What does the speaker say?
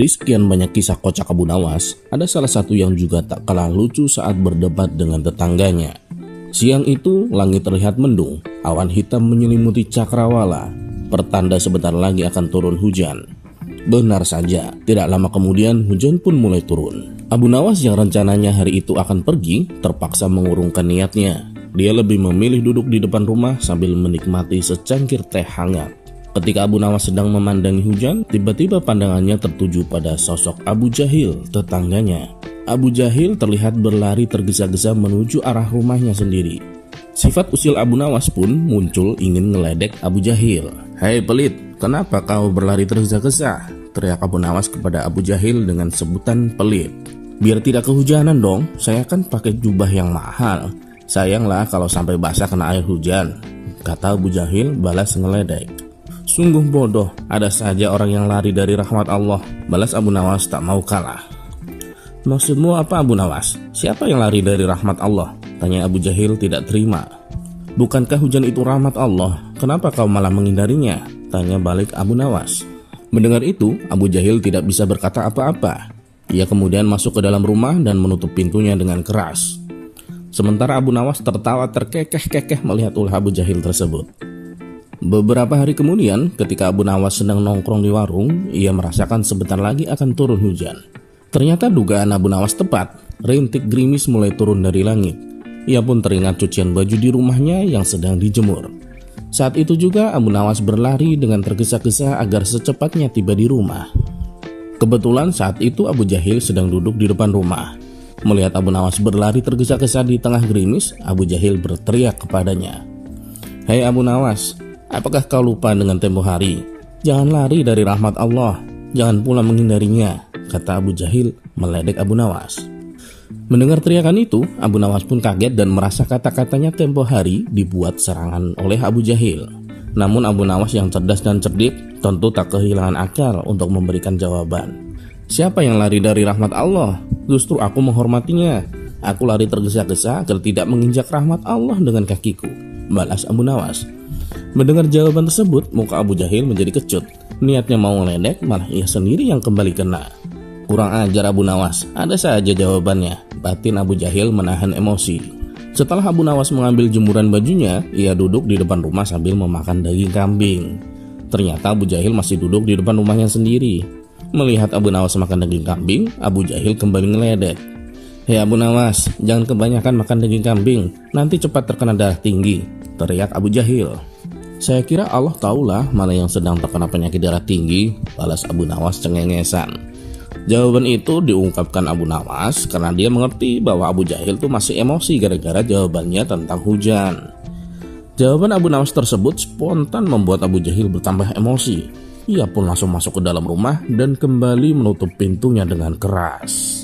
Dari sekian banyak kisah kocak Abu Nawas, ada salah satu yang juga tak kalah lucu saat berdebat dengan tetangganya. Siang itu, langit terlihat mendung, awan hitam menyelimuti cakrawala, pertanda sebentar lagi akan turun hujan. Benar saja, tidak lama kemudian hujan pun mulai turun. Abu Nawas yang rencananya hari itu akan pergi, terpaksa mengurungkan niatnya. Dia lebih memilih duduk di depan rumah sambil menikmati secangkir teh hangat. Ketika Abu Nawas sedang memandangi hujan, tiba-tiba pandangannya tertuju pada sosok Abu Jahil, tetangganya. Abu Jahil terlihat berlari tergesa-gesa menuju arah rumahnya sendiri. Sifat usil Abu Nawas pun muncul ingin ngeledek Abu Jahil. "Hei pelit, kenapa kau berlari tergesa-gesa?" teriak Abu Nawas kepada Abu Jahil dengan sebutan pelit. "Biar tidak kehujanan dong, saya kan pakai jubah yang mahal. Sayanglah kalau sampai basah kena air hujan," kata Abu Jahil balas ngeledek. "Sungguh bodoh, ada saja orang yang lari dari rahmat Allah," balas Abu Nawas tak mau kalah. "Maksudmu apa Abu Nawas? Siapa yang lari dari rahmat Allah?" tanya Abu Jahil tidak terima. "Bukankah hujan itu rahmat Allah? Kenapa kau malah menghindarinya?" tanya balik Abu Nawas. Mendengar itu, Abu Jahil tidak bisa berkata apa-apa. Ia kemudian masuk ke dalam rumah dan menutup pintunya dengan keras. Sementara Abu Nawas tertawa terkekeh-kekeh melihat ulah Abu Jahil tersebut. Beberapa hari kemudian, ketika Abu Nawas sedang nongkrong di warung, ia merasakan sebentar lagi akan turun hujan. Ternyata dugaan Abu Nawas tepat, rintik gerimis mulai turun dari langit. Ia pun teringat cucian baju di rumahnya yang sedang dijemur. Saat itu juga Abu Nawas berlari dengan tergesa-gesa agar secepatnya tiba di rumah. Kebetulan saat itu Abu Jahil sedang duduk di depan rumah. Melihat Abu Nawas berlari tergesa-gesa di tengah gerimis, Abu Jahil berteriak kepadanya. "Hei Abu Nawas, apakah kau lupa dengan tempo hari? Jangan lari dari rahmat Allah, jangan pula menghindarinya," kata Abu Jahil meledek Abu Nawas. Mendengar teriakan itu, Abu Nawas pun kaget dan merasa kata-katanya tempo hari dibuat serangan oleh Abu Jahil. Namun Abu Nawas yang cerdas dan cerdik tentu tak kehilangan akal untuk memberikan jawaban. "Siapa yang lari dari rahmat Allah? Justru aku menghormatinya. Aku lari tergesa-gesa agar tidak menginjak rahmat Allah dengan kakiku," balas Abu Nawas. Mendengar jawaban tersebut, muka Abu Jahil menjadi kecut. Niatnya mau ngeledek, malah ia sendiri yang kembali kena. "Kurang ajar Abu Nawas, ada saja jawabannya," batin Abu Jahil menahan emosi. Setelah Abu Nawas mengambil jemuran bajunya, ia duduk di depan rumah sambil memakan daging kambing. Ternyata Abu Jahil masih duduk di depan rumahnya sendiri. Melihat Abu Nawas makan daging kambing, Abu Jahil kembali ngeledek. "Hei Abu Nawas, jangan kebanyakan makan daging kambing, nanti cepat terkena darah tinggi," teriak Abu Jahil. "Saya kira Allah tahulah mana yang sedang terkena penyakit darah tinggi," balas Abu Nawas cengengesan. Jawaban itu diungkapkan Abu Nawas karena dia mengerti bahwa Abu Jahil tuh masih emosi gara-gara jawabannya tentang hujan. Jawaban Abu Nawas tersebut spontan membuat Abu Jahil bertambah emosi. Ia pun langsung masuk ke dalam rumah dan kembali menutup pintunya dengan keras.